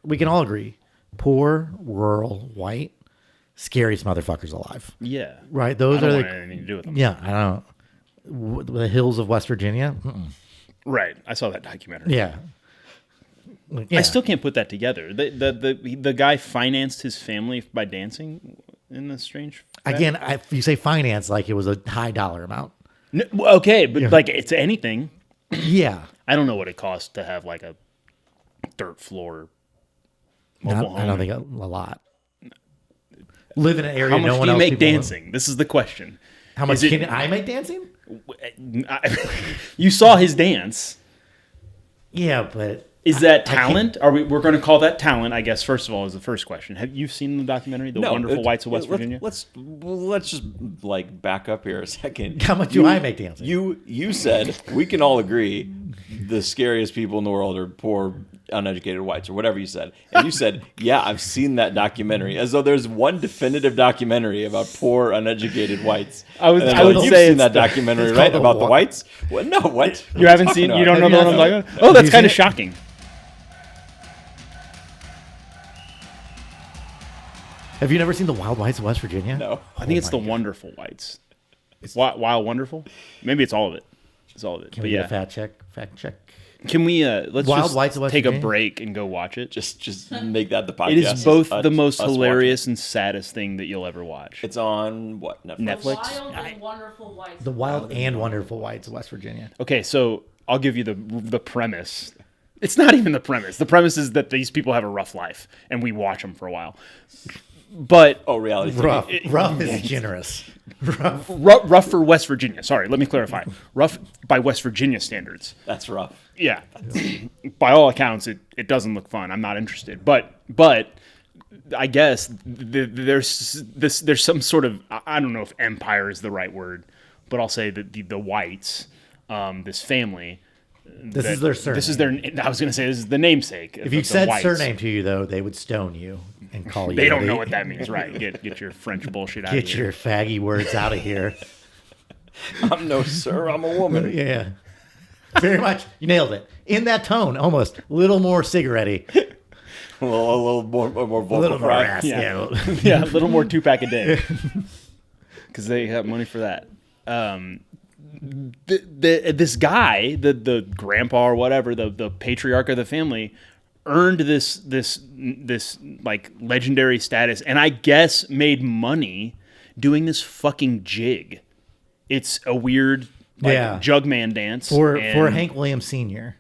we can all agree, poor, rural, white, scariest motherfuckers alive. Yeah. Right? Those I don't are want the anything to do with them. yeah. I don't. The hills of West Virginia. Right. I saw that documentary. Yeah. I still can't put that together. The guy financed his family by dancing in a strange fashion? Again, if you say finance, like it was a high dollar amount. No, okay, but like it's anything. Yeah. I don't know what it costs to have like a dirt floor mobile home. I don't think a lot. Live in an area How much no one do you else make people know. dancing? This is the question. How much can I make dancing? You saw his dance. Yeah, but Is that talent? We're going to call that talent, I guess, first of all, is the first question. Have you seen the documentary, The Wonderful Whites of West Virginia? Let's just like back up here a second. how much do I make dancing? You said we can all agree the scariest people in the world are poor, uneducated whites, or whatever you said. And you said, yeah, I've seen that documentary, as though there's one definitive documentary about poor, uneducated whites. I would you've say seen that documentary, right, about the whites? What? No, what? You haven't seen? You don't know the one I'm talking about? Oh, that's kind of shocking. Have you never seen The Wild Whites of West Virginia? No. I think it's The Wonderful Whites. Wild Wonderful? Maybe it's all of it. It's all of it. Can we get a fact check? Can we let's Wild just Whites of West take a Virginia? break and go watch it? Just make that the podcast. It is both the most us hilarious and saddest thing that you'll ever watch. It's on what, Netflix? Netflix? Wild and Wonderful Whites. The Wild and Wonderful Whites of West Virginia. Okay, so I'll give you the premise. It's not even the premise. The premise is that these people have a rough life, and we watch them for a while. But Reality TV. Rough is generous. rough for West Virginia. Sorry, let me clarify. Rough by West Virginia standards. That's rough. Yeah, by all accounts, it doesn't look fun. I'm not interested. But I guess there's some sort of, I don't know if empire is the right word, but I'll say that the whites, this family. This is their surname. This is their. I was going to say this is the namesake. If you said surname to you, though, they would stone you and call you. They don't know what that means, right? Get your French bullshit out of here. Get your faggy words out of here. I'm no sir, I'm a woman. Yeah. Very much. You nailed it. In that tone, almost. A little more cigarette-y. A little more vocal A little more fry. ass. Yeah. Yeah. Yeah, a little more 2-pack a day. Because they have money for that. This guy, the grandpa or whatever, the patriarch of the family, earned this like legendary status, and I guess made money doing this fucking jig. It's a weird jugman dance For Hank Williams Sr.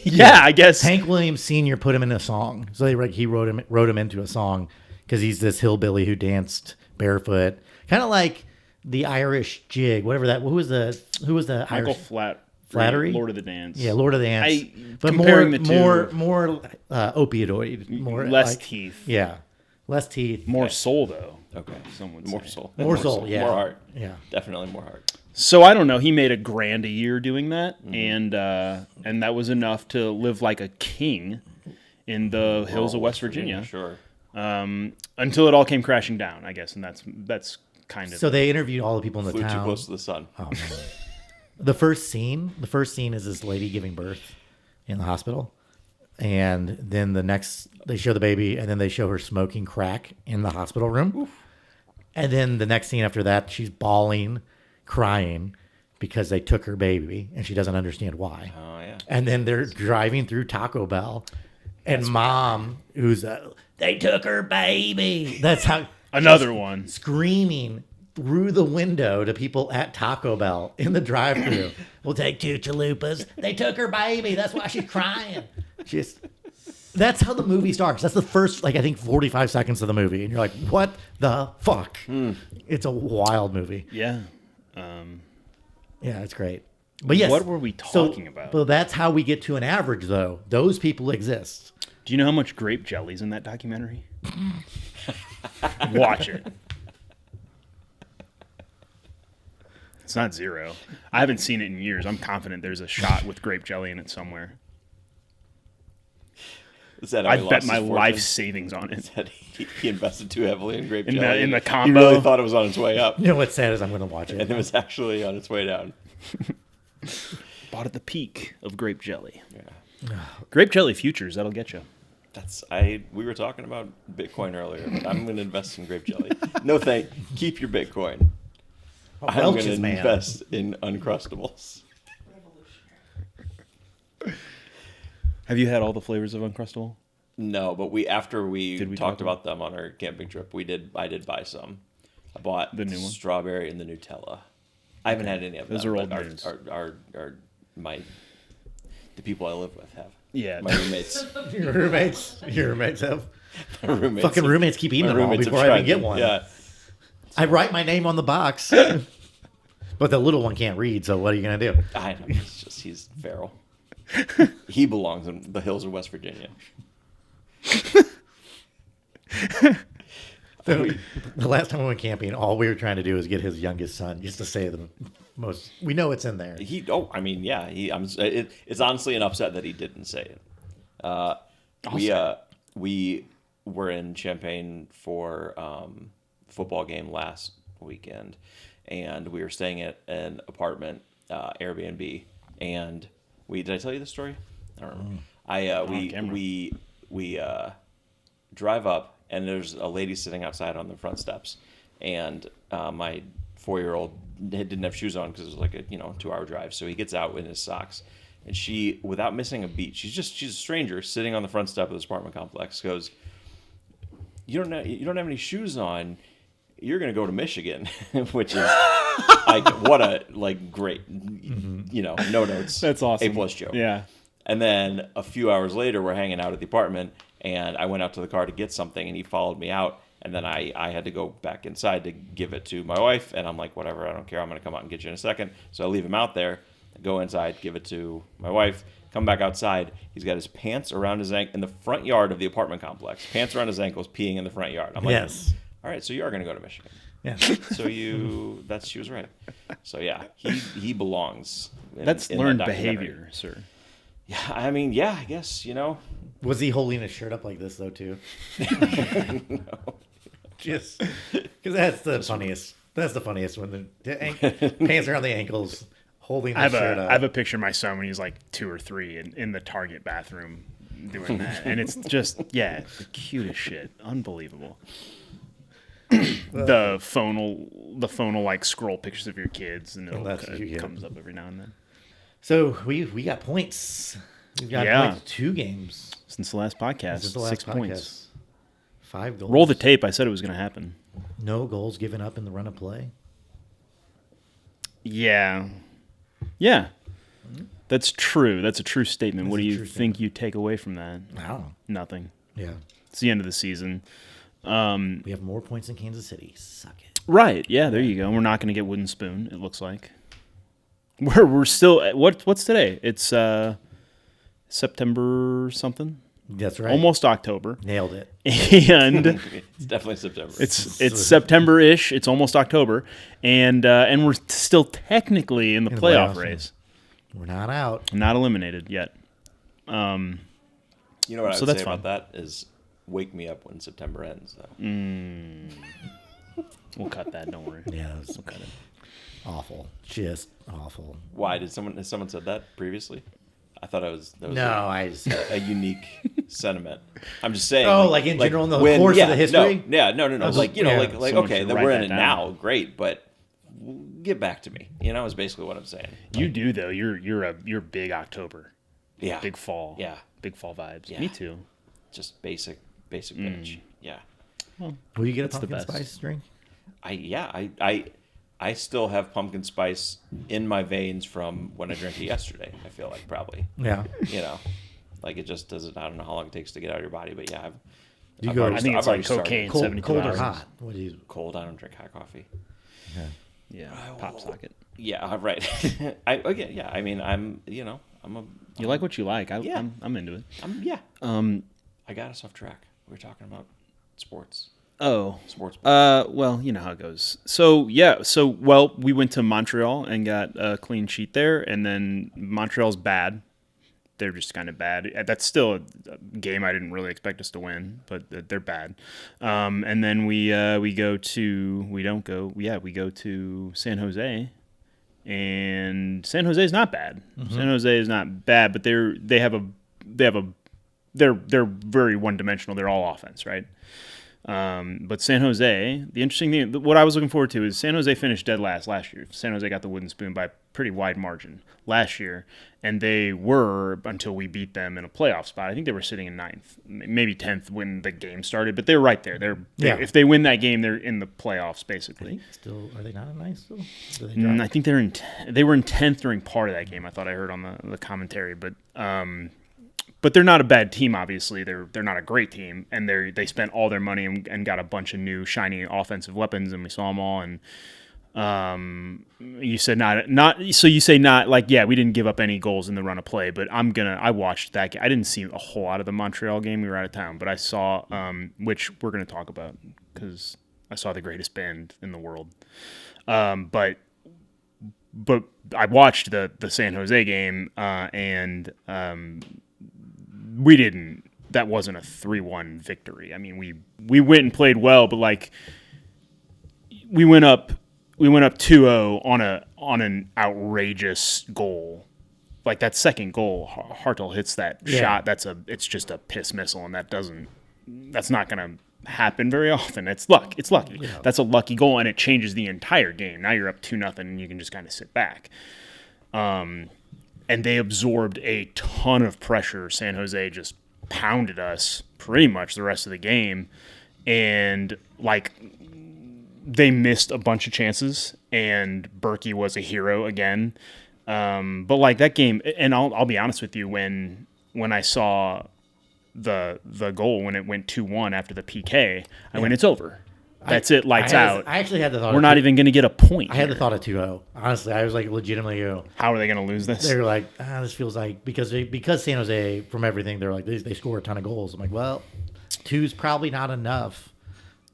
Yeah, I guess Hank Williams Sr. put him in a song. So he wrote him into a song because he's this hillbilly who danced barefoot, kind of like the Irish jig, whatever that. Who was the Michael Irish? Flattery? Lord of the Dance. Yeah, Lord of the Dance. But comparing the two, more opioid, more less teeth. Yeah, less teeth. More soul though. Okay. Some would More say. soul. More soul. Yeah. More heart. Yeah. Definitely more heart. So I don't know. He made $1,000 a year doing that, and that was enough to live like a king in the hills of West Virginia. Sure. Until it all came crashing down, I guess, and that's kind of. So they interviewed all the people in the Flew too town. close to the sun. Oh, man. The first scene is this lady giving birth in the hospital, and then they show the baby, and then they show her smoking crack in the hospital room. Oof. And then the next scene after that, she's bawling, crying because they took her baby, and she doesn't understand why. Oh yeah. And then they're driving through Taco Bell, and mom, who's they took her baby. That's how Another one. screaming through the window to people at Taco Bell in the drive-thru. We'll take 2 chalupas. They took her baby. That's why she's crying. That's how the movie starts. That's the first, I think 45 seconds of the movie. And you're like, what the fuck? It's a wild movie. Yeah. Yeah, it's great. But yes. What were we talking about? But that's how we get to an average, though. Those people exist. Do you know how much grape jelly's in that documentary? Watch it. It's not zero. I haven't seen it in years. I'm confident there's a shot with grape jelly in it somewhere. Is that how I he bet lost my his fortune? life savings on it. That he invested too heavily in grape In the- jelly. in the He combo. really thought it was on its way up, You know what's sad is I'm going to watch it. and it was actually on its way down. Bought at the peak of grape jelly. Yeah. Grape jelly futures, that'll get you. We were talking about Bitcoin earlier, but I'm going to invest in grape jelly. No, keep your Bitcoin. I'm going to invest in Uncrustables. Have you had all the flavors of Uncrustable? No, but after we Did we talked talk about them on our camping trip, I did buy some. I bought The new one? strawberry and the Nutella. I haven't had any of them. Those are old but news. The people I live with have. Yeah. My roommates. Your roommates have. My roommates. Fucking roommates keep eating My them all roommates have before I even tried get them. one. Yeah. I write my name on the box. But the little one can't read, so what are you going to do? I know. He's feral. He belongs in the hills of West Virginia. The last time we went camping, all we were trying to do was get his youngest son just to say the most. We know it's in there. It's honestly an upset that he didn't say it. We were in Champaign for football game last weekend, and we were staying at an apartment Airbnb, and did I tell you the story? I don't remember. We drive up, and there's a lady sitting outside on the front steps, and my 4-year-old didn't have shoes on because it was like a 2-hour drive, so he gets out in his socks, and she, without missing a beat, she's a stranger sitting on the front step of this apartment complex, goes, you don't have any shoes on, you're gonna go to Michigan. Which is great, no notes. That's awesome. A+ joke. Yeah. And then a few hours later, we're hanging out at the apartment, and I went out to the car to get something, and he followed me out, and then I had to go back inside to give it to my wife, and I'm like, whatever, I don't care, I'm going to come out and get you in a second. So I leave him out there, go inside, give it to my wife, come back outside. He's got his pants around his ankle in the front yard of the apartment complex, pants around his ankles, peeing in the front yard. I'm like, Yes. all right, so you are going to go to Michigan. Yeah. So she was right. So yeah, he belongs. That's in learned that documentary. behavior, sir. Yeah, I mean, yeah, I guess, Was he holding his shirt up like this though too? No. Just because that's the funniest. That's the funniest when the pants around the ankles, holding the shirt up. I have a picture of my son when he's like 2 or 3 in the Target bathroom doing that, and it's just the cutest shit, unbelievable. The phone will like scroll pictures of your kids, and it comes up every now and then. So we got points. We've got points, 2 games Since the last podcast, since the last 6 podcast. points. 5 goals. Roll the tape. I said it was going to happen. No goals given up in the run of play. Yeah. That's true. That's a true statement. What do you think you take away from that? I don't know. Nothing. Yeah. It's the end of the season. We have more points than Kansas City. Suck it. Right. Yeah, there you go. We're not going to get wooden spoon, it looks like. We're still what's today? It's September something. That's right. Almost October. Nailed it. And It's definitely September. it's September-ish. It's almost October, and we're still technically in the playoff race. We're not out. Not eliminated yet. You know what I So would that's say fine. about that is wake me up when September ends, though. We'll cut that. Don't worry. Yeah, that was We'll cut it. awful. Just awful. Why has someone said that previously? I thought that was I just. a unique sentiment. I'm just saying. Oh, like in general in the course of the history? No. was- Like yeah. like Someone okay, should that write we're in that it down. now. Great, but get back to me. Is basically what I'm saying. You do though. You're big October. Yeah. Big fall. Yeah. Big fall vibes. Yeah. Me too. Just basic bitch. Yeah. Will you get a It's the pumpkin best. spice drink? I still have pumpkin spice in my veins from when I drank it yesterday. I feel like probably. Yeah. Like it just doesn't. I don't know how long it takes to get out of your body, but yeah. Do you I've go- already- I think I've it's like already started. cocaine. Cold, 72 cold or hours. hot? What do you? Cold. I don't drink hot coffee. Yeah. Yeah. Pop socket. Yeah, right. I mean, I'm a. You like what you like. Yeah. I'm into it. I got us off track. We were talking about sports. Oh. Sports. Well, you know how it goes. So we went to Montreal and got a clean sheet there, and then Montreal's bad. They're just kind of bad. That's still a game I didn't really expect us to win, but they're bad. And then we go to San Jose, and San Jose is not bad. San Jose is not bad, but they have a they're very one dimensional. They're all offense, right? But San Jose, the interesting thing, what I was looking forward to is San Jose finished dead last year. San Jose got the wooden spoon by a pretty wide margin last year, and they were, until we beat them in a playoff spot. I think they were sitting in 9th, maybe 10th when the game started, but they were right there. If they win that game, they're in the playoffs basically. Are they not in 9th still? I think they were in 10th during part of that game. I thought I heard on the commentary, but they're not a bad team. Obviously, they're not a great team, and they spent all their money and got a bunch of new shiny offensive weapons, and we saw them all. And you said not. So you say not like, yeah, we didn't give up any goals in the run of play, but I watched that game. I didn't see a whole lot of the Montreal game. We were out of town, but I saw which we're going to talk about because I saw the greatest band in the world. But I watched the San Jose game and. That wasn't a 3-1 victory. I mean, we went and played well, but like we went up 2-0 on an outrageous goal. Like that second goal, Hartel hits that shot. It's just a piss missile, and that's not going to happen very often. It's lucky. Yeah. That's a lucky goal, and it changes the entire game. Now you're up 2-0, and you can just kind of sit back. And they absorbed a ton of pressure. San Jose just pounded us pretty much the rest of the game. And, like, they missed a bunch of chances, and Berkey was a hero again. But, like, that game, and I'll be honest with you, when I saw the goal, when it went 2-1 after the PK, I went, it's over. That's it, lights out. I actually had the thought. We're not even going to get a point. I had the thought of 2-0. Honestly, I was like legitimately. How are they going to lose this? They were like, this feels like because San Jose, from everything, they're like they score a ton of goals. I'm like, well, 2's probably not enough.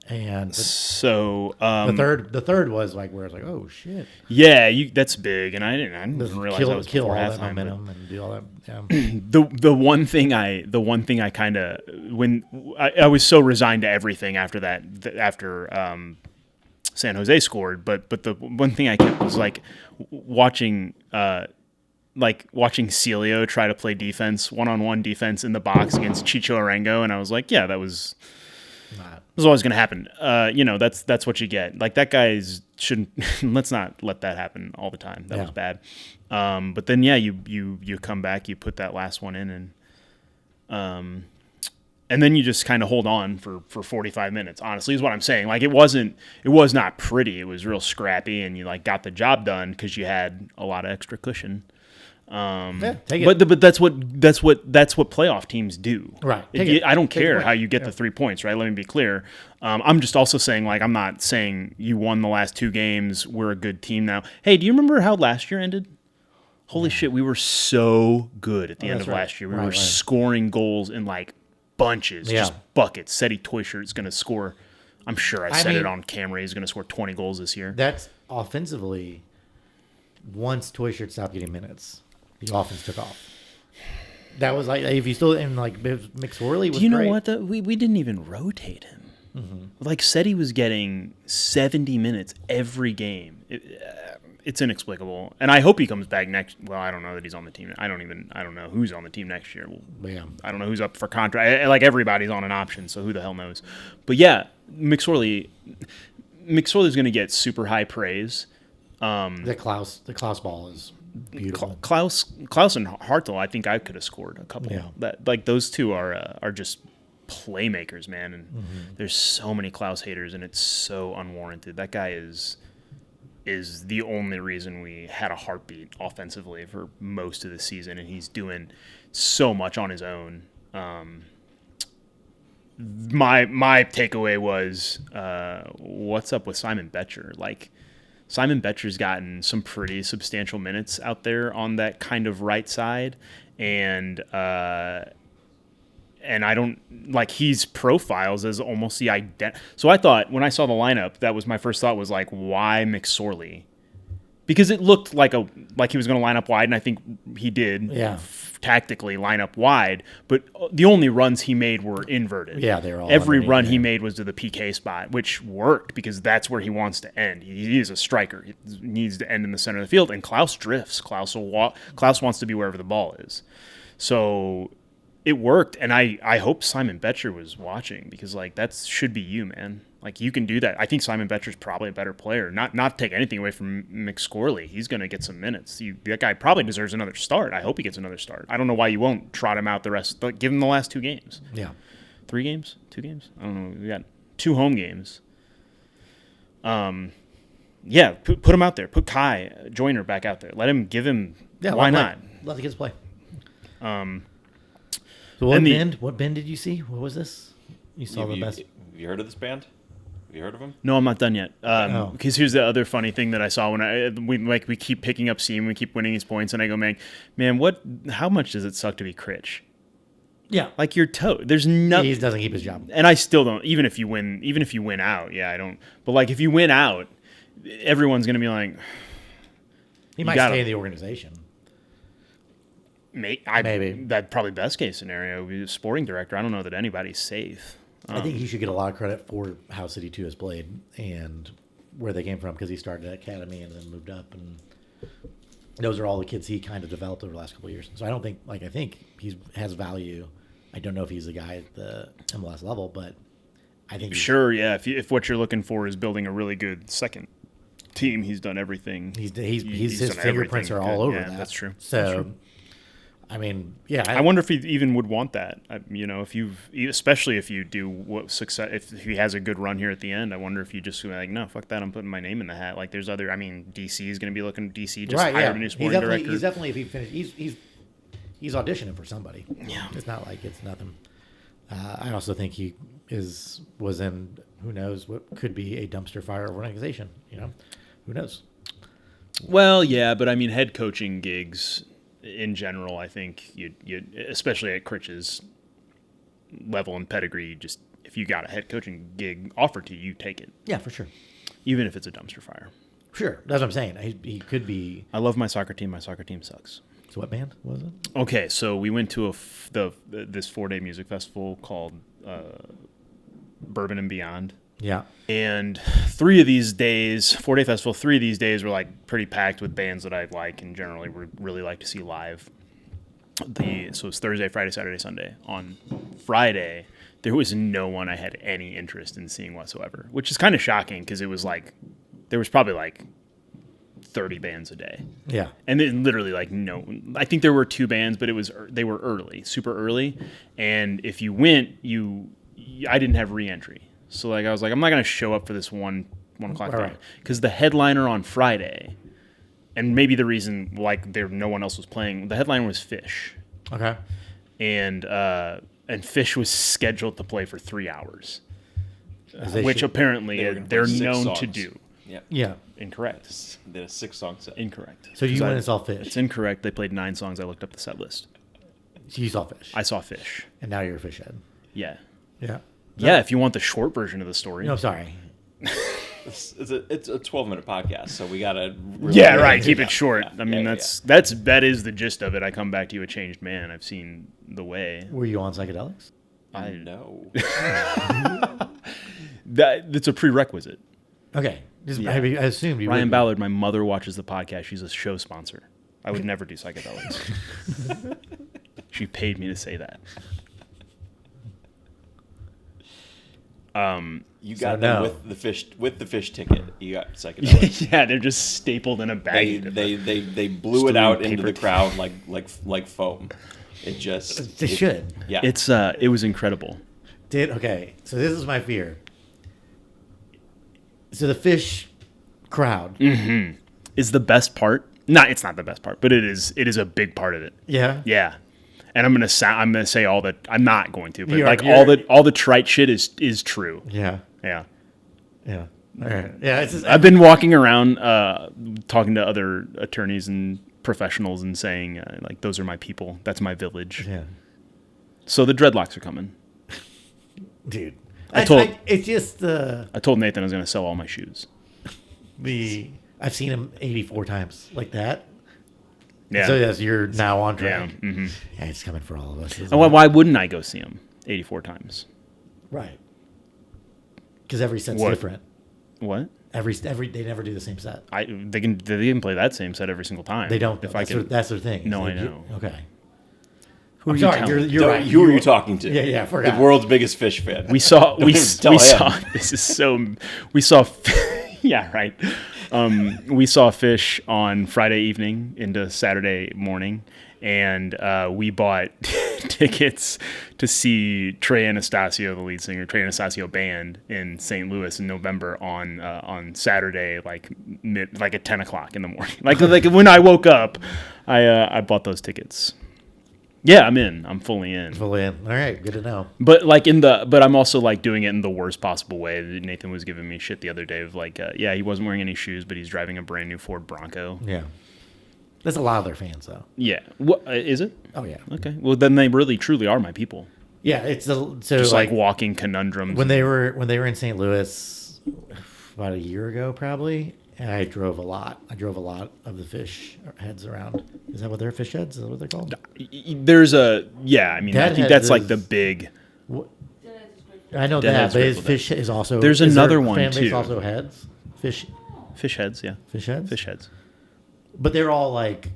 And so the third was like where it's like, oh shit. Yeah, that's big, and I didn't realize that was kill all before that halftime, momentum and do all that. Yeah. The one thing I kind of when I was so resigned to everything after that after San Jose scored, but the one thing I kept was like watching Celio try to play defense, one-on-one defense in the box against Chicho Arango, and I was like, yeah, that was always going to happen. That's what you get. Like that guy's shouldn't. Let's not let that happen all the time. That was bad. But then you come back, you put that last one in, and then you just kind of hold on for 45 minutes. Honestly, is what I'm saying. Like it was not pretty. It was real scrappy, and you like got the job done because you had a lot of extra cushion. Take it. But that's what playoff teams do. Right. I don't care how you get the 3 points, right? Let me be clear. I'm just also saying, like, I'm not saying you won the last 2 games. We're a good team now. Hey, do you remember how last year ended? Holy shit, we were so good at the end of last year. We were scoring goals in like bunches, just buckets. Seti Toyshirt going to score. I'm sure I said it on camera. He's going to score 20 goals this year. That's offensively. Once Toyshirt stopped getting minutes, the offense took off. That was like if you still in like McSorley was. Do you know great. what? We didn't even rotate him. Mm-hmm. Like Seti was getting 70 minutes every game. It's inexplicable, and I hope he comes back next. Well, I don't know that he's on the team. I don't know who's on the team next year. I don't know who's up for contract. Like everybody's on an option, so who the hell knows? But yeah, McSorley's going to get super high praise. The Klaus ball is beautiful. Klaus and Hartel, I think I could have scored a couple. Yeah. That like those two are just playmakers, man. And there's so many Klaus haters, and it's so unwarranted. That guy is the only reason we had a heartbeat offensively for most of the season, and he's doing so much on his own. My takeaway was what's up with Simon Betcher? Like. Simon Betcher's gotten some pretty substantial minutes out there on that kind of right side, and I don't like he's profiles as almost the So I thought when I saw the lineup, that was my first thought was like, why McSorley? Because it looked like he was going to line up wide, and I think he did. Yeah. Tactically line up wide, but the only runs he made were inverted. Yeah, they were all every run he made was to the PK spot, which worked because that's where he wants to end. He is a striker. He needs to end in the center of the field, and Klaus drifts. Klaus wants to be wherever the ball is. So it worked, and I hope Simon Betcher was watching, because like that should be you, man. Like you can do that. I think Simon Betcher's probably a better player. Not to take anything away from McScorley. He's going to get some minutes. That guy probably deserves another start. I hope he gets another start. I don't know why you won't trot him out the rest. Give him the last 2 games. Yeah. 3 games? 2 games? I don't know. We got 2 home games. Yeah, put him out there. Put Kai Joyner back out there. Let him give him. Yeah. Why not? Let the kids play. So what band did you see? What was this? You saw the best. Have you heard of this band? Have you heard of him? No, I'm not done yet. Because here's the other funny thing that I saw when we keep picking up steam, we keep winning these points, and I go, man, how much does it suck to be Critch? Yeah. Like you're There's nothing. He doesn't keep his job. And I still don't. Even if you win out, I don't. But like if you win out, everyone's gonna be like, he might stay in the organization. Maybe that probably best case scenario. Sporting director. I don't know that anybody's safe. I think he should get a lot of credit for how City 2 has played and where they came from, because he started at Academy and then moved up, and those are all the kids he kind of developed over the last couple of years. So I think he has value. I don't know if he's the guy at the MLS level, but I think sure, yeah. If what you're looking for is building a really good second team, he's done everything. His fingerprints are all over that. That's true. So. That's true. I mean, yeah. I wonder if he even would want that. Especially if you do if he has a good run here at the end. I wonder if you just like, no, fuck that. I'm putting my name in the hat. Like, there's other. DC is going to be looking. DC just hired a new sporting director. He's definitely, if he finished, he's auditioning for somebody. Yeah, it's not like it's nothing. I also think he was in, who knows what could be a dumpster fire of organization. Who knows? Well, yeah, but I mean, head coaching gigs. In general, I think you especially at Critch's level and pedigree, just if you got a head coaching gig offered to you, you take it. Yeah, for sure. Even if it's a dumpster fire. Sure, that's what I'm saying. He could be. I love my soccer team. My soccer team sucks. So what band was it? Okay, so we went to this 4-day music festival called Bourbon and Beyond. Yeah. And 3 of these days, 4-day festival, 3 of these days were like pretty packed with bands that I like and generally would really like to see live. So it's Thursday, Friday, Saturday, Sunday. On Friday, there was no one I had any interest in seeing whatsoever, which is kind of shocking because it was like, there was probably like 30 bands a day. Yeah. And then literally like no, I think there were 2 bands, but they were early, super early. And if you went, I didn't have re-entry. So like I was like, I'm not gonna show up for this 1 o'clock time because the headliner on Friday, and maybe the reason like no one else was playing. The headliner was Phish. Okay. And Phish was scheduled to play for 3 hours, which apparently they're known to do. Yeah. Yeah. Incorrect. They did a 6-song set. Incorrect. So you went and saw Phish. It's incorrect. They played 9 songs. I looked up the set list. So you saw Phish. I saw Phish. And now you're a Phish head. Yeah. Yeah. Yeah, if you want the short version of the story. No, sorry. It's a 12-minute podcast, so we gotta. Keep it short. I mean, that is the gist of it. I come back to you a changed man. I've seen The Way. Were you on psychedelics? I know. That's a prerequisite. Okay. I assumed you. Ryan Ballard, my mother watches the podcast. She's a show sponsor. I would never do psychedelics. She paid me to say that. You got them with the Phish ticket. You got psychedelics. Yeah, they're just stapled in a bag. They blew it out into the crowd like foam. It just should. Yeah. It was incredible. Okay, so this is my fear. So the Phish crowd is the best part. No, it's not the best part, but it is a big part of it. Yeah. Yeah. And I'm gonna say all that. I'm not going to, but all the trite shit is true. Yeah. Yeah. Yeah. All right. Yeah. I've been walking around talking to other attorneys and professionals and saying like, those are my people. That's my village. Yeah. So the dreadlocks are coming, dude. I told Nathan I was gonna sell all my shoes. I've seen him 84 times like that. Yeah. So yes, you're now on track. Yeah. Mm-hmm. Yeah, it's coming for all of us. And why wouldn't I go see him 84 times? Right. Because every set's different. What? They never do the same set. They can play that same set every single time. They don't. If that's their thing. No, I know. Okay. Who are I'm you sorry, telling? you're right. Who are you talking to? Yeah, I forgot. The world's biggest fish fan. We saw Tell him. this is so we saw yeah, right. We saw Phish on Friday evening into Saturday morning, and we bought tickets to see Trey Anastasio, the lead singer, Trey Anastasio band in St. Louis in November on Saturday, like at 10 o'clock in the morning. Like when I woke up, I bought those tickets. Yeah, I'm in. I'm fully in. Fully in. All right, good to know. But but I'm also like doing it in the worst possible way. Nathan was giving me shit the other day of like, yeah, he wasn't wearing any shoes, but he's driving a brand new Ford Bronco. Yeah. That's a lot of their fans, though. Yeah. What is it? Oh, yeah. Okay. Well, then they really truly are my people. Yeah, it's so Just like walking conundrums. when they were in St. Louis about a year ago, probably. I drove a lot. I drove a lot of the Phish heads around. Is that what they're Phish heads? Is that what they're called? There's I mean, I think that's like the big. I know Deadhead's that, but great with Phish is also. There's is another their one, fan base too. Also heads. Phish Heads, yeah. Phish heads. Phish heads. But they're all like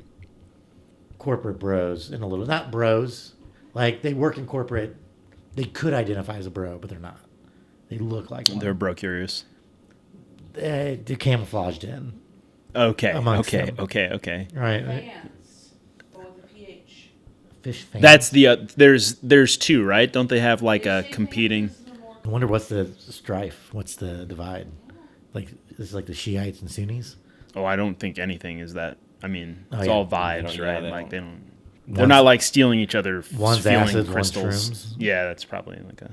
corporate bros in a little. Not bros. Like they work in corporate. They could identify as a bro, but they're not. They look like one. They're bro curious. They're camouflaged in. Okay. Amongst Okay. them. Okay. Right. Fans. Or the PH. Fish fans. That's the there's two, right? Don't they have like a competing? I wonder what's the strife. What's the divide? Like is it like the Shiites and Sunnis? Oh, I don't think anything is that. I mean, Oh, it's yeah. all vibes, They don't- right? yeah, they like don't. they don't. They're not like stealing each other. One's feeling acid, one's crystals. shrooms. Yeah, that's probably like a.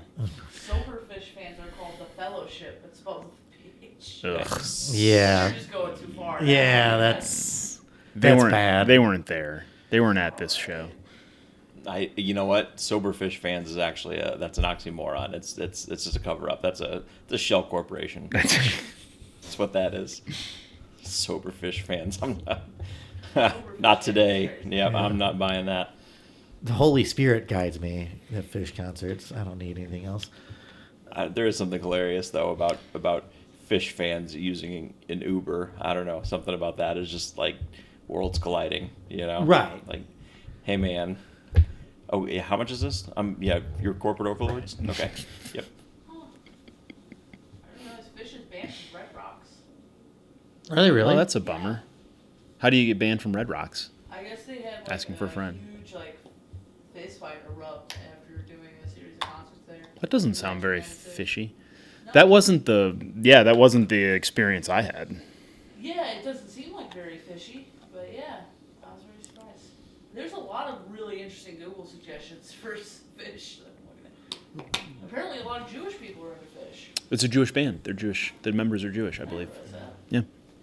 Sober Phish fans are called the Fellowship. It's spelled with PH. Ugh. Yeah. You're just going too far. Yeah, that's They weren't bad. They weren't there. They weren't at this show. You know what? Sober fish fans is actually that's an oxymoron. It's just a cover up. It's a shell corporation. That's what that is. Sober fish fans. I'm not today. Yeah, I'm not buying that. The Holy Spirit guides me at Phish concerts. I don't need anything else. There is something hilarious though about fish fans using an Uber. I don't know, something about that is just like worlds colliding. You know, Right. Like, hey man, oh yeah, how much is this? Yeah, your corporate overlords. Okay, yep. I didn't realize Phish is banned from Red Rocks. Are they really? Oh, that's a bummer. How do you get banned from Red Rocks? I guess they had like Asking for a friend. huge like fist fight erupt after doing a series of concerts there. That doesn't sound very 1996. fishy. No. That wasn't the experience I had. Yeah, it doesn't seem like very fishy, but yeah, I was very surprised. There's a lot of really interesting Google suggestions for Phish that I'm looking at. Apparently, a lot of Jewish people are into Phish. It's a Jewish band. They're Jewish. The members are Jewish, I believe. What's that? Yeah.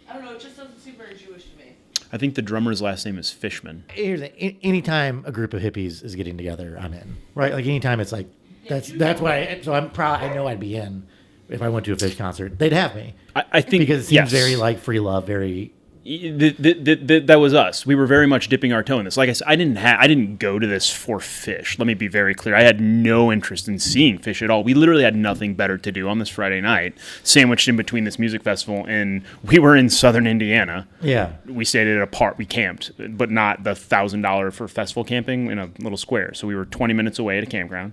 I don't know. It just doesn't seem very Jewish to me. I think the drummer's last name is Fishman. Here's anytime a group of hippies is getting together, I'm in. Right? Like anytime it's like Yeah, that's why. So I'm proud. I know I'd be in if I went to a Phish concert. They'd have me I think because it seems yes. very like free love, very. That was us. We were very much dipping our toe in this. Like I said, I didn't go to this for Phish. Let me be very clear. I had no interest in seeing Phish at all. We literally had nothing better to do on this Friday night, sandwiched in between this music festival, and we were in southern Indiana. Yeah. We stayed at a park. We camped, but not the $1,000 for festival camping in a little square. So we were 20 minutes away at a campground.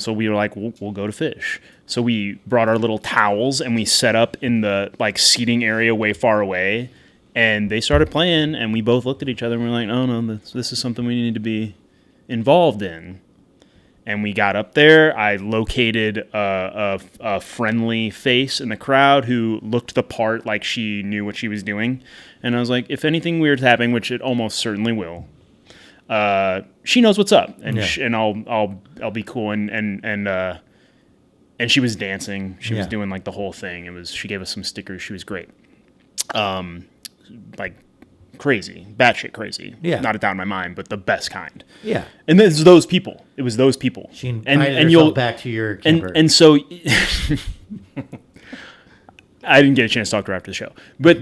So we were like, we'll go to Phish. So we brought our little towels and we set up in the like seating area way far away. And they started playing, and we both looked at each other and we were like, oh, no, this is something we need to be involved in. And we got up there. I located a friendly face in the crowd who looked the part like she knew what she was doing. And I was like, if anything weird's happening, which it almost certainly will, she knows what's up, and Yeah. and I'll be cool. And she was dancing. She was Yeah. doing like the whole thing. She gave us some stickers. She was great. Like crazy, batshit crazy. Yeah. Not a doubt in my mind, but the best kind. Yeah. And it's those people. It was those people. She invited herself back to your camper. and so I didn't get a chance to talk to her after the show. But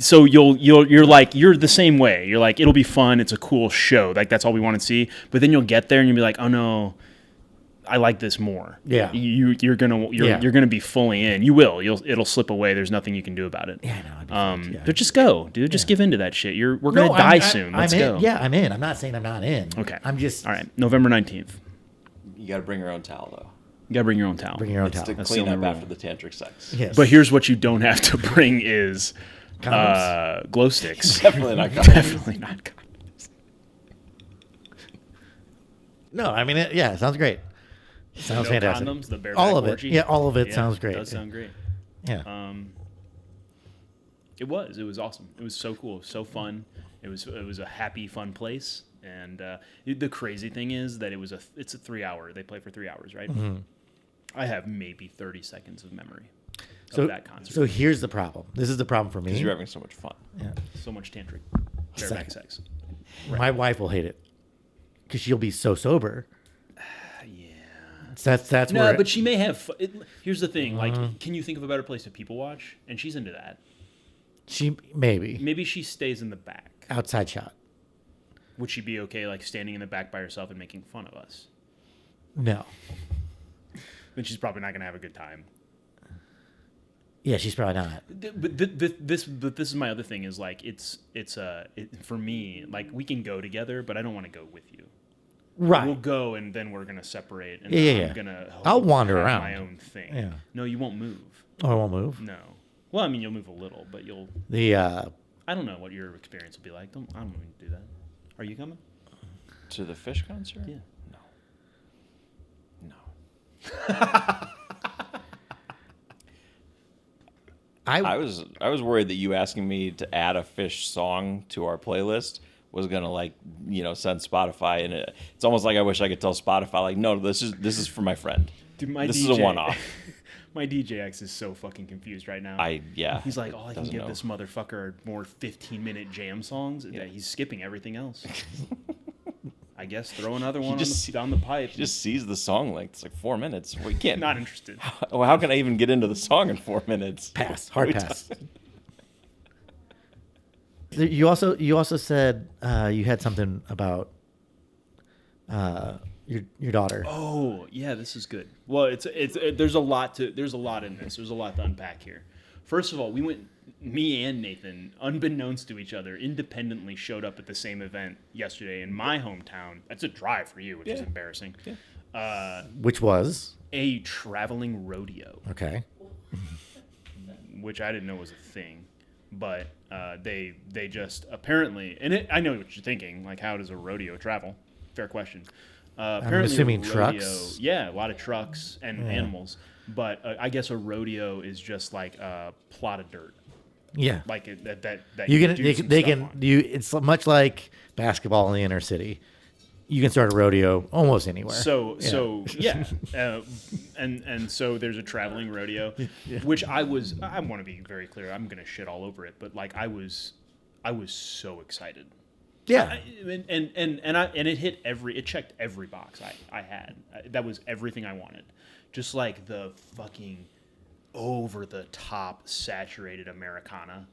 so you're like, you're the same way. You're like, it'll be fun, it's a cool show. Like that's all we want to see. But then you'll get there and you'll be like, oh no, I like this more. Yeah. You're gonna be fully in. You will. It'll slip away. There's nothing you can do about it. Yeah, I know. I'd be fucked, yeah. But just go, dude. Just give in to that shit. We're gonna die soon. Let's I'm go. in. Yeah, I'm in. I'm not saying I'm not in. Okay. I'm just All right. November 19th. You got to bring your own towel though. You gotta bring your own towel. bring your own It's towel. to That's clean the up only after rule. the tantric sex. Yes. But here's what you don't have to bring is Condoms? glow sticks. Definitely not condoms. Definitely not condoms. No, I mean, it sounds great. Sounds No fantastic. condoms, the bareback all of it. orgy. Yeah, all of it sounds great. It does sound great. Yeah. It was awesome. It was so cool, so fun. It was a happy, fun place. And the crazy thing is that it's a 3 hour. They play for 3 hours, right? Mm-hmm. I have maybe 30 seconds of memory So of that concert. So here's the problem. This is the problem for me. Because you're having so much fun. Yeah. So much tantric bareback sex. My wife will hate it because she'll be so sober. Yeah. That's No, where. but she may have. Here's the thing. Like, can you think of a better place to people watch? And she's into that. she maybe Maybe she stays in the back. outside shot. Would she be okay, like standing in the back by herself and making fun of us? No. Then she's probably not gonna have a good time. Yeah, she's probably not. But this is my other thing is like for me, like we can go together, but I don't want to go with you. Right. We'll go and then we're gonna separate, and Yeah, then yeah. I'm gonna. I'll wander have around. my own thing. Yeah. No, you won't move. Oh, I won't move. No. Well, I mean, you'll move a little, but you'll. The I don't know what your experience will be like. I don't even do that. Are you coming? To the Phish concert? Yeah. No. I was worried that you asking me to add a Phish song to our playlist was gonna send Spotify, and it's almost like I wish I could tell Spotify like, no, this is for my friend. Dude, my This DJ, is a one-off. My DJX is so fucking confused right now. He's like, I can doesn't give know. this motherfucker are more 15-minute jam songs. Yeah. He's skipping everything else. I guess throw another one down the pipe. He just sees the song length. It's like 4 minutes. We can't. Not interested. How can I even get into the song in 4 minutes? pass. Hard pass. You also said you had something about your daughter. Oh yeah, this is good. Well, there's a lot in this. There's a lot to unpack here. First of all, me and Nathan, unbeknownst to each other, independently showed up at the same event yesterday in my hometown. That's a drive for you, which is embarrassing. Yeah. Which was A traveling rodeo, okay. which I didn't know was a thing, but they just apparently, and I know what you're thinking. Like, how does a rodeo travel? Fair question. Apparently assuming a rodeo, trucks? Yeah, a lot of trucks and animals. But I guess a rodeo is just like a plot of dirt. Yeah. Like that You can do they, some they stuff can on. it's much like basketball in the inner city. You can start a rodeo almost anywhere. So yeah, and so there's a traveling rodeo, which I want to be very clear. I'm gonna shit all over it, but like I was so excited. yeah. And it checked every box I had. That was everything I wanted. Just like the fucking over the top saturated Americana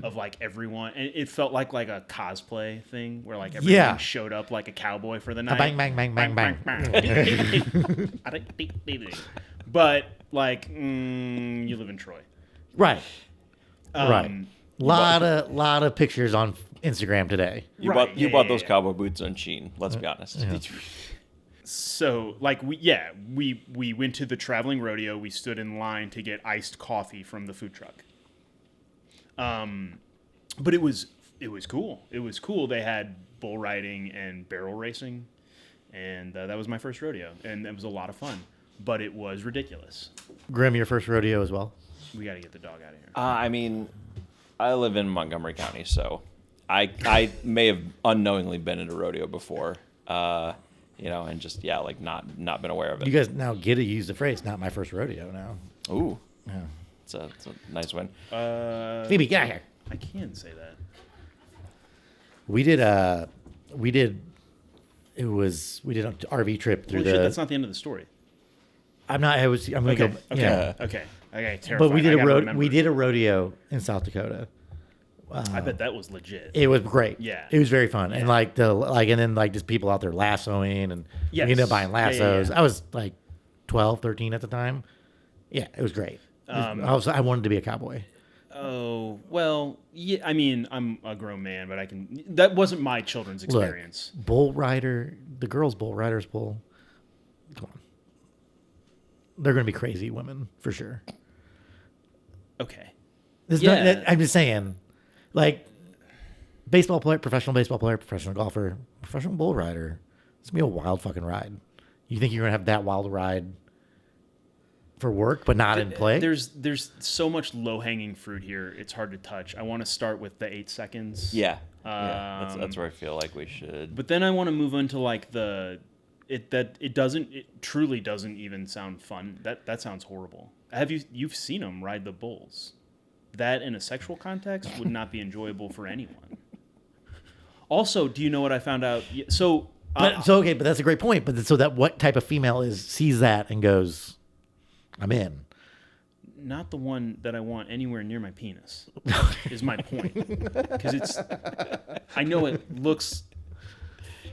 of like everyone, and it felt like a cosplay thing where like everyone showed up like a cowboy for the night. Bang bang bang bang bang. But like you live in Troy. Right. Right. Lot of pictures on Instagram today. You bought those cowboy boots on Shein. Let's be honest. So like we went to the traveling rodeo. We stood in line to get iced coffee from the food truck. But it was cool. It was cool. They had bull riding and barrel racing, and that was my first rodeo, and it was a lot of fun. But it was ridiculous. Grim, your first rodeo as well? We got to get the dog out of here. I mean, I live in Montgomery County, so I may have unknowingly been at a rodeo before, and just not been aware of it. You guys now get to use the phrase "not my first rodeo" now. Ooh, Yeah. it's a nice win. Phoebe, get out here. I can say that. We did an RV trip through Holy shit, that's not the end of the story. I'm gonna Okay. go. Okay. Yeah. Okay. But Terrifying. we I gotta remember. did a rodeo in South Dakota. I bet that was legit. It was great. Yeah. It was very fun. And and then just people out there lassoing and Yes. we ended up buying Yeah, lassos. yeah. I was like 12, 13 at the time. Yeah, it was great. I wanted to be a cowboy. Oh, well, yeah, I mean, I'm a grown man, but that wasn't my children's experience. Look, bull rider, the girls' bull, riders' bull. Come on. They're going to be crazy women for sure. Okay. I'm just saying, like, baseball player, professional golfer, professional bull rider. It's going to be a wild fucking ride. You think you're going to have that wild ride for work, but not in play? There's so much low-hanging fruit here. It's hard to touch. I want to start with the 8 seconds. Yeah. That's where I feel like we should. But then I want to move into like it truly doesn't even sound fun. That sounds horrible. You've seen them ride the bulls? That in a sexual context would not be enjoyable for anyone. Also, do you know what I found out? But that's a great point. But so that what type of female sees that and goes, I'm in. Not the one that I want anywhere near my penis is my point. Because I know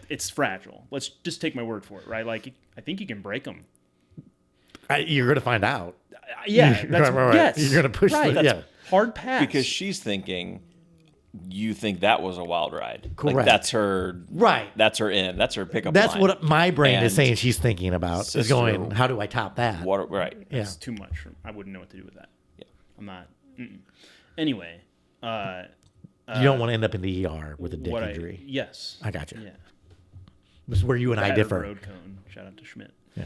it's fragile. Let's just take my word for it, right? Like, I think you can break them. You're going to find out. Yeah. Yes. You're going to push hard pass. Because she's thinking, you think that was a wild ride. Correct. Like, that's her. Right. That's her in. That's her pickup That's line. what my brain is And saying she's thinking about. Is sister- going, how do I top that? Right. Yeah. It's too much. I wouldn't know what to do with that. Yeah. I'm not. Anyway. You don't want to end up in the ER with a dick injury. Yes. I got you. Yeah. This is where you and I Battered differ. road cone. Shout out to Schmidt. Yeah.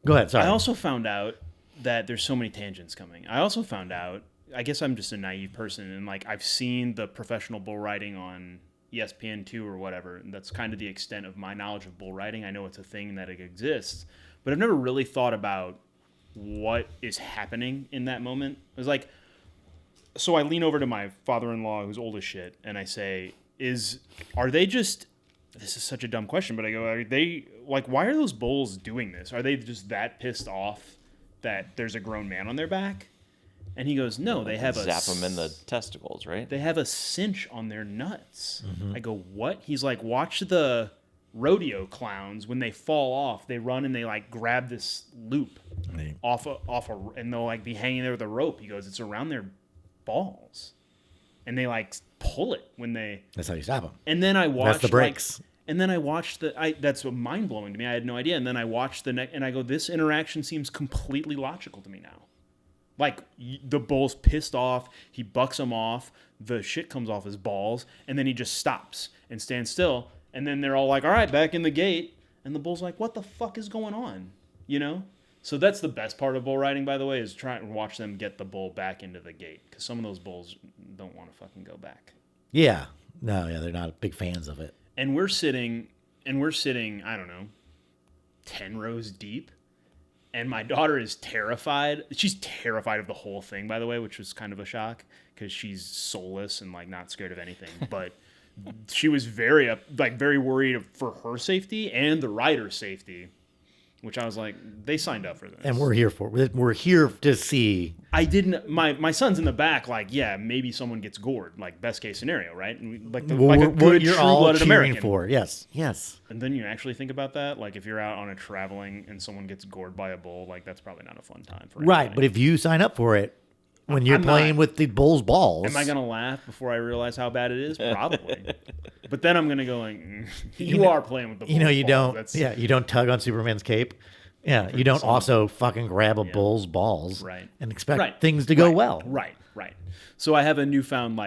Go ahead. Sorry. I also found out that there's so many tangents coming. I also found out, I guess I'm just a naive person, and like I've seen the professional bull riding on ESPN2 or whatever, and that's kind of the extent of my knowledge of bull riding. I know it's a thing that it exists, but I've never really thought about what is happening in that moment. It was like, so I lean over to my father-in-law who's old as shit, and I say, are they just, this is such a dumb question, but I go, are they, like, why are those bulls doing this? Are they just that pissed off that there's a grown man on their back? And he goes, no, they have zap them in the testicles, right? They have a cinch on their nuts. Mm-hmm. I go, what? He's like, watch the rodeo clowns when they fall off. They run and they like grab this loop off and they'll like be hanging there with a rope. He goes, it's around their balls, and they like pull it when they. That's how you stop them. And then I watched That's the brakes. and then I watched that's mind blowing to me. I had no idea. And then I watched and I go, this interaction seems completely logical to me now. Like, the bull's pissed off, he bucks him off, the shit comes off his balls, and then he just stops and stands still. And then they're all like, all right, back in the gate. And the bull's like, what the fuck is going on? You know? So that's the best part of bull riding, by the way, is try and watch them get the bull back into the gate. Because some of those bulls don't want to fucking go back. Yeah. No, yeah, they're not big fans of it. And we're sitting, I don't know, 10 rows deep. And my daughter is terrified. She's terrified of the whole thing, by the way, which was kind of a shock because she's soulless and like not scared of anything. But she was very worried for her safety and the rider's safety, which I was like, they signed up for this. And we're here for it. We're here to see. I didn't. My son's in the back, like, yeah, maybe someone gets gored, like best case scenario, right? And like a good you're all true-blooded cheering American. for. Yes. And then you actually think about that, like if you're out on a traveling and someone gets gored by a bull, like that's probably not a fun time for right. anybody. But if you sign up for it when you're playing with the bull's balls, am I gonna laugh before I realize how bad it is? Probably. But then I'm gonna go like, you are playing with the bull's balls. You don't. You don't tug on Superman's cape. Yeah, you don't also fucking grab a bull's balls and expect things to go well. Right. So I have a newfound,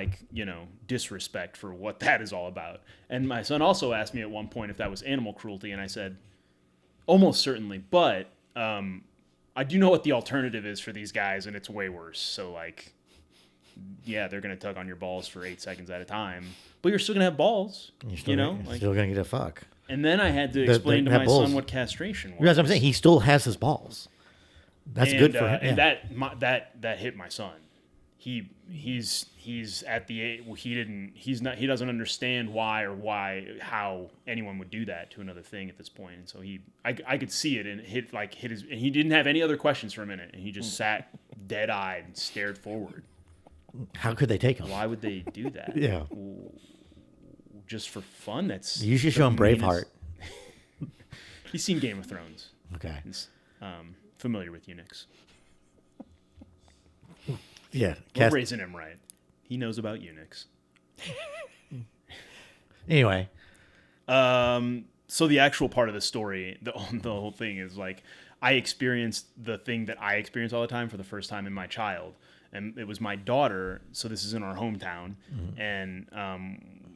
disrespect for what that is all about. And my son also asked me at one point if that was animal cruelty, and I said, almost certainly, but I do know what the alternative is for these guys, and it's way worse. So, yeah, they're going to tug on your balls for 8 seconds at a time, but you're still going to have balls, You're still going to get a fuck. And then I had to explain to my son what castration was. That's what I'm saying. He still has his balls. That's good for him. And that hit my son. He's at the age he doesn't understand how anyone would do that to another thing at this point. And so I could see it and hit his, and he didn't have any other questions for a minute, and he just sat dead-eyed and stared forward. How could they take him? Why would they do that? Yeah. Just for fun? That's You should show him the meanest- Braveheart. He's seen Game of Thrones. Okay. He's familiar with eunuchs. Yeah. We're raising him right. He knows about eunuchs. Anyway. So the actual part of the story, the whole thing is like, I experienced the thing that I experience all the time for the first time in my child. And it was my daughter. So this is in our hometown. And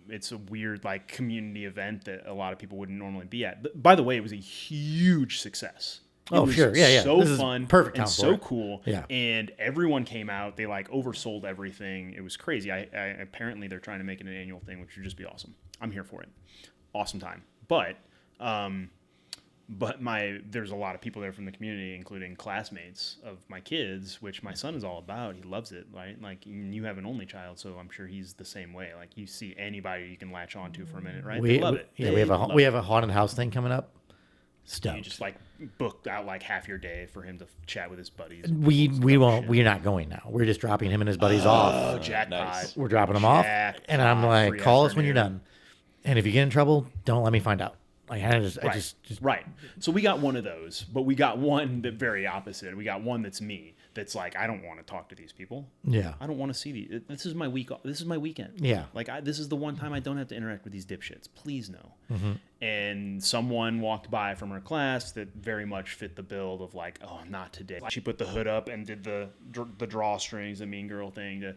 it's a weird like community event that a lot of people wouldn't normally be at. By the way, it was a huge success. It was sure. Yeah. So This is fun. perfect and time for so it. cool. Yeah. And everyone came out. They like oversold everything. It was crazy. I apparently they're trying to make it an annual thing, which would just be awesome. I'm here for it. Awesome time. But there's a lot of people there from the community, including classmates of my kids, which my son is all about. He loves it, right? Like, you have an only child, so I'm sure he's the same way. Like, you see anybody you can latch onto for a minute, right? They love it. Yeah, They love we it. have a haunted house thing coming up. Stoked. You just like booked out like half your day for him to chat with his buddies. we won't. We're not going now. We're just dropping him and his buddies off. Oh, jackpot! nice. We're dropping them off, Jackpot. and I'm like, Free call us when you're afternoon. done. And if you get in trouble, don't let me find out. Like I just Right. So we got one of those, but we got one that very opposite. We got one that's me. That's like, I don't want to talk to these people. Yeah. I don't want to see these. This is my week. This is my weekend. Yeah. Like this is the one time I don't have to interact with these dipshits. Please no. Mm-hmm. And someone walked by from her class that very much fit the bill of like, oh, not today. She put the hood up and did the drawstrings, the mean girl thing,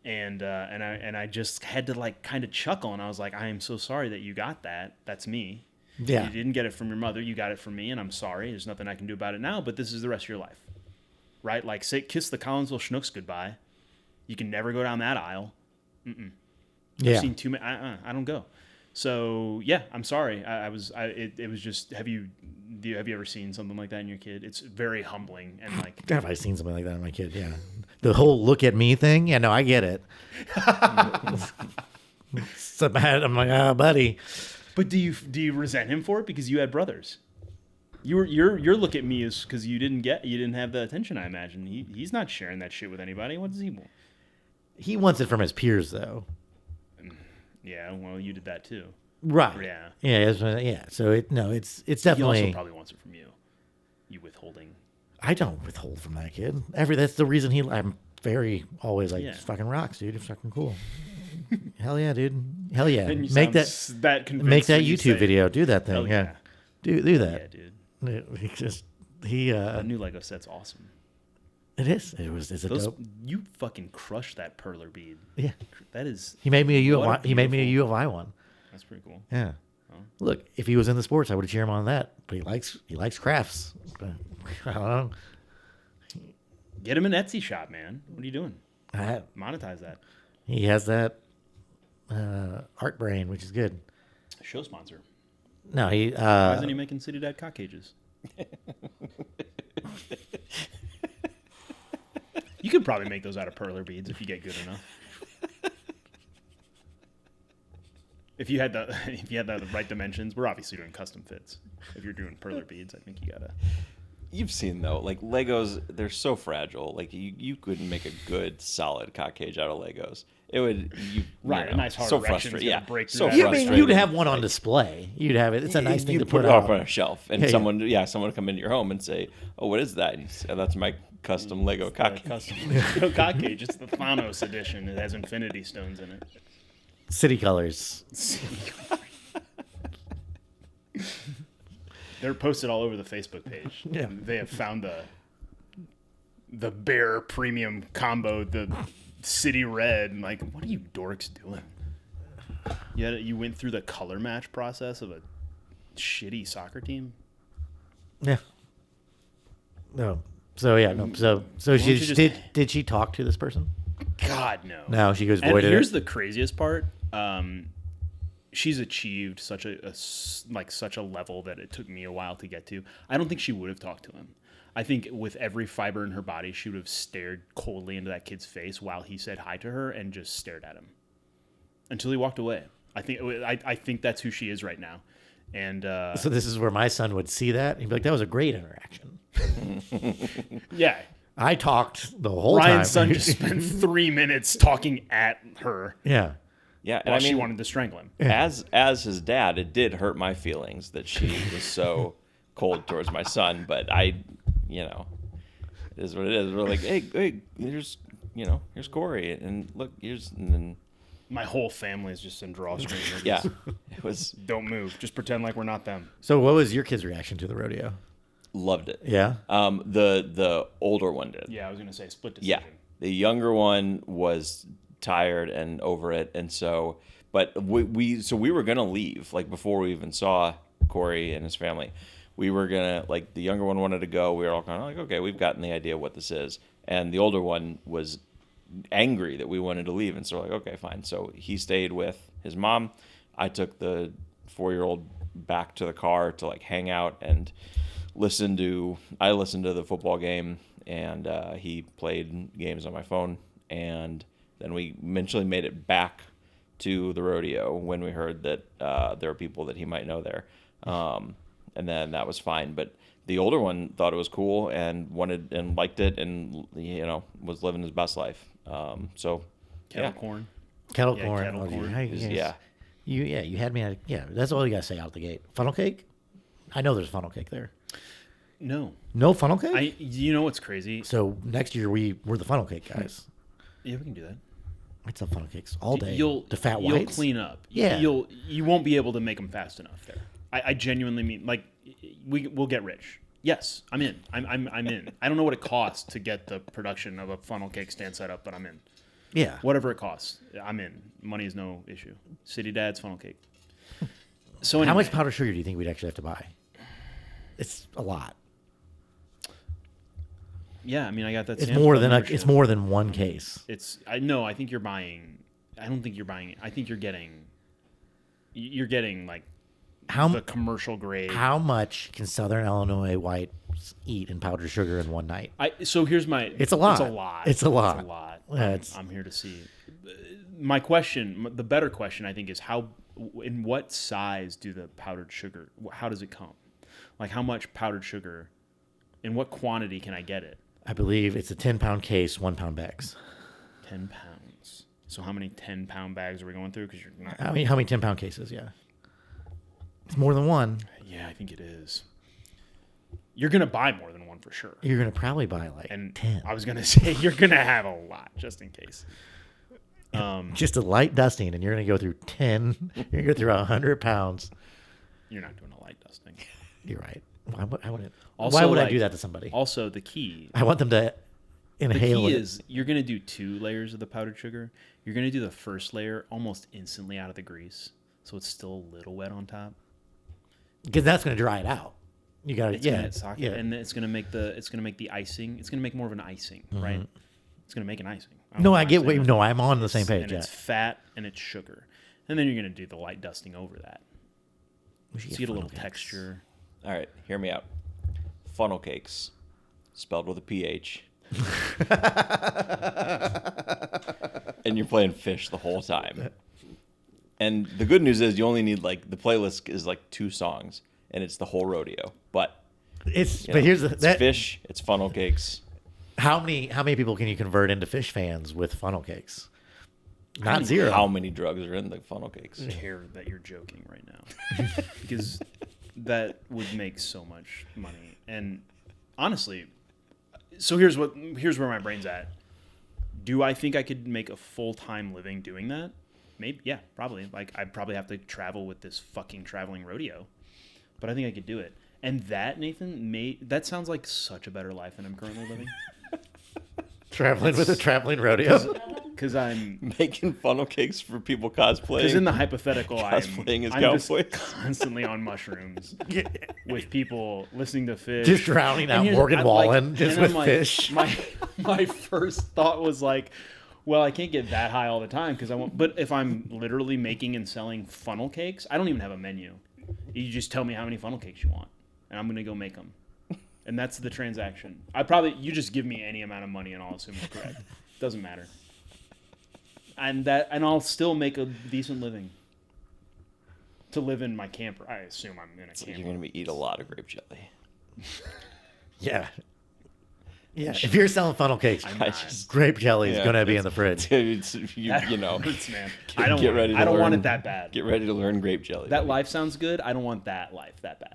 and I just had to like kind of chuckle, and I was like, I am so sorry that you got that. That's me. Yeah. You didn't get it from your mother. You got it from me, and I'm sorry. There's nothing I can do about it now, but this is the rest of your life. Right? Like, kiss the Collinsville Schnooks goodbye. You can never go down that aisle. I've seen too many. I don't go. So, yeah, I'm sorry. It was just, have you ever seen something like that in your kid? It's very humbling, and like, Have I seen something like that in my kid? Yeah. The whole look at me thing. Yeah, no, I get it. So bad. I'm like, buddy. but do you resent him for it because you had brothers? Your look at me is because you didn't have the attention. I imagine he's not sharing that shit with anybody. What does he want? He wants it from his peers, though. Yeah, well, you did that too. Right. Yeah. Yeah. So it's He definitely. also probably wants it from you. You withholding. I don't withhold from that kid. That's the reason I'm very always like, Yeah. "It's fucking rocks, dude. It's fucking cool." Hell yeah, dude. Hell yeah. And you Make sound that convinced make that when you YouTube say, video. Do that thing. Hell Yeah. yeah. Do Yeah, that. dude. He The new Lego set's awesome. it is. It's a Those dope. you fucking crushed that perler bead. Yeah. That is. He made me a U of What I. He made me a beautiful- U of I one. That's pretty cool. Yeah. Look, if he was in the sports, I would have cheered him on that. But he likes crafts. But, I don't know. Get him an Etsy shop, man. What are you doing? I, Monetize that. he has that art brain, which is good. Show sponsor. No, he. Why isn't he making City Dad cock cages? You could probably make those out of perler beads if you get good enough. If you had the right dimensions, we're obviously doing custom fits. If you're doing perler beads, I think you gotta. You've seen though, like Legos, they're so fragile. Like you couldn't make a good solid cock cage out of Legos. It would A nice hard so erection's frustrating. gonna Yeah, break through so that. You frustrating. mean you'd have one on display? You'd have it. It's a nice thing you to put it up out on a shelf, and Yeah, someone would come into your home and say, "Oh, what is that?" And you say, "Oh, that's my custom Lego cock cage." Custom Lego cock cage. It's the Thanos edition. It has Infinity Stones in it. City colors. They're posted all over the Facebook page. Yeah. They have found the Bear Premium combo, the City Red. And like, what are you dorks doing? You went through the color match process of a shitty soccer team? Yeah. No. So yeah. No. So don't she you just- did she talk to this person? God, no. No. She goes And voided here's it. the craziest part. She's achieved such a level that it took me a while to get to. I don't think she would have talked to him. I think with every fiber in her body, she would have stared coldly into that kid's face while he said hi to her and just stared at him until he walked away. I think that's who she is right now. And So this is where my son would see that. He'd be like, "That was a great interaction." yeah, I talked the whole time. Ryan's son just spent 3 minutes talking at her Yeah. Yeah, and while I she mean, wanted to strangle him. as his dad, it did hurt my feelings that she was so cold towards my son. But it is what it is. We're like, hey, here's Corey, and look, and then My whole family is just in draw screen. yeah, it was Don't move. Just pretend like we're not them. So what was your kid's reaction to the rodeo? loved it. Yeah. The older one did. Yeah, I was gonna say split Yeah, decision. the younger one was tired and over it, and but we were gonna leave like before we even saw Corey and his family. We were gonna the younger one wanted to go. We were all kind of like, okay, we've gotten the idea of what this is, and the older one was angry that we wanted to leave, and so we're like, okay, fine. So he stayed with his mom. I took the 4-year-old back to the car to hang out and listened to the football game, and he played games on my phone, and then we eventually made it back to the rodeo when we heard that there were people that he might know there, and then that was fine. But the older one thought it was cool and wanted and liked it, and was living his best life. So Kettle corn. Kettle Yeah, corn. kettle Oh, corn. yeah. You had me at that's all you gotta say out the gate. Funnel cake? I know there's funnel cake there. No, No funnel cake? you know what's crazy? So next year we're the funnel cake guys. Yeah, we can do that. It's a funnel cakes all day. You'll the fat You'll whites. clean up. Yeah. You won't be able to make them fast enough there. I genuinely mean we'll get rich. Yes, I'm in. I'm in. I don't know what it costs to get the production of a funnel cake stand set up, but I'm in. Yeah. Whatever it costs, I'm in. Money is no issue. City Dad's funnel cake. So How anyway, much powdered sugar do you think we'd actually have to buy? It's a lot. Yeah, I mean, I got that. It's Sam's more Club than membership. it's more than one case. I think you're buying. I don't think you're buying. I think you're getting. You're getting the How commercial grade. how much can Southern Illinois whites eat in powdered sugar in one night? So here's my. It's a lot. It's a lot. It's a lot. It's a lot. Yeah, I'm here to see. My question, the better question, I think, is in what size do the powdered sugar? How does it come? How much powdered sugar? In what quantity can I get it? I believe it's a 10-pound case, 1-pound bags. 10 pounds. So how many 10-pound bags are we going through? Because you're not. How many 10-pound cases? Yeah. It's more than one. Yeah, I think it is. You're gonna buy more than one for sure. You're gonna probably buy And 10. I was gonna say you're gonna have a lot just in case. Just a light dusting, and you're gonna go through 10. You're gonna go through 100 pounds. You're not doing a light dusting. You're right. Why would Also, I do that to somebody? Also, the key I want them to The inhale key it. is you're going to do 2 layers of the powdered sugar. You're going to do the first layer almost instantly out of the grease, so it's still a little wet on top. Because that's going to dry it out. You got to, It's yeah, gonna sock it, yeah. and it's going to make the icing. It's going to make more of an icing, right? It's going to make an icing. don't No, know I why get I'm what saying you that. know. I'm on the same page. And Yeah. it's fat and it's sugar, and then you're going to do the light dusting over that. We should So you get a funnel little cakes. texture. All right, hear me out. Funnel cakes, spelled with a PH. And you're playing Phish the whole time. And the good news is you only need the playlist is 2 songs, and it's the whole rodeo. But Here's it's that. Phish, it's funnel cakes. How many people can you convert into Phish fans with funnel cakes? Not zero. How many drugs are in the funnel cakes? I care that you're joking right now because that would make so much money. And honestly, so here's where my brain's at. Do I think I could make a full-time living doing that? Maybe, yeah, probably. I'd probably have to travel with this fucking traveling rodeo, but I think I could do it. And that, Nathan, that sounds like such a better life than I'm currently living. Traveling with a traveling rodeo. Because I'm Making funnel cakes for people cosplaying. Because in the hypothetical, Cosplaying as I'm just cowboys. constantly on mushrooms with people listening to Phish. Just drowning out And Morgan I'm Wallen just and with I'm like, Phish. My first thought was well, I can't get that high all the time because I won't. But if I'm literally making and selling funnel cakes, I don't even have a menu. You just tell me how many funnel cakes you want, and I'm gonna go make them. And that's the transaction. You just give me any amount of money and I'll assume it's correct. Doesn't matter. And I'll still make a decent living. To live in my camper. I assume I'm in a camper. You're going to eat a lot of grape jelly. Yeah. Yeah, if you're selling funnel cakes, I just, grape jelly is Yeah, going to be in the fridge. you know, Hurts, man. get- I don't. get ready to I don't want learn- it that bad. get ready to learn grape jelly. That life sounds good. I don't want that life that bad.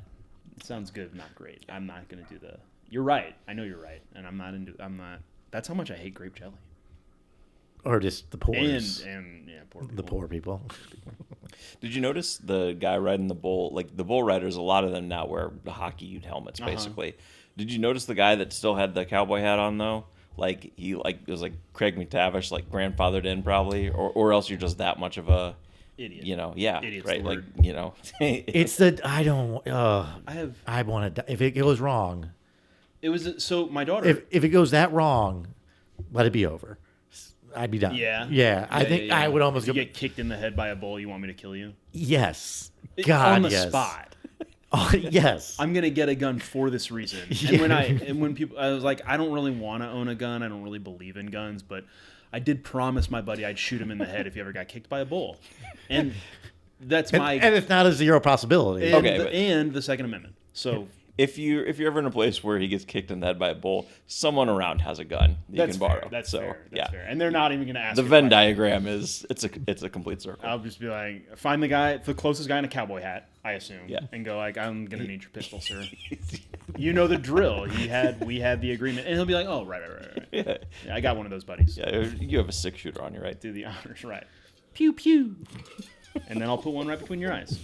It sounds good, not great. I'm not gonna do the. You're right. I know you're right, and I'm not into. I'm not. That's how much I hate grape jelly. Or just the poor. And yeah, poor people. The poor people. Did you notice the guy riding the bull? Like the bull riders, a lot of them now wear the hockey helmets, basically. Did you notice the guy that still had the cowboy hat on though? Like he it was like Craig McTavish, like grandfathered in probably, or else you're just that much of a Idiot. You know, yeah, Idiot's right. the Like word. you know, It's the I don't. have. I want to. If it goes wrong, It was so my daughter. if it goes that wrong, let it be over. I'd be done. Yeah. Yeah. I think I would almost If go. you get kicked in the head by a bull, you want me to kill you? Yes. God. on the yes. spot. Oh, yes. I'm gonna get a gun for this reason. And when people, I was like, I don't really want to own a gun. I don't really believe in guns, but I did promise my buddy I'd shoot him in the head if he ever got kicked by a bull. And that's my and it's not a zero possibility. and, Okay, the, but- and the Second Amendment. So if you're ever in a place where he gets kicked in the head by a bull, someone around has a gun you that's can borrow. fair. That's so, fair. That's yeah. fair. And they're not even gonna ask. The me Venn questions. diagram is it's a complete circle. I'll just be like, find the closest guy in a cowboy hat, I assume, Yeah. and go like, I'm gonna need your pistol, sir. You know the drill. We had the agreement, and he'll be like, oh, right. Yeah. Yeah, I got one of those buddies. Yeah, you have a 6-shooter on you, right? Do the honors, right? Pew pew. And then I'll put one right between your eyes.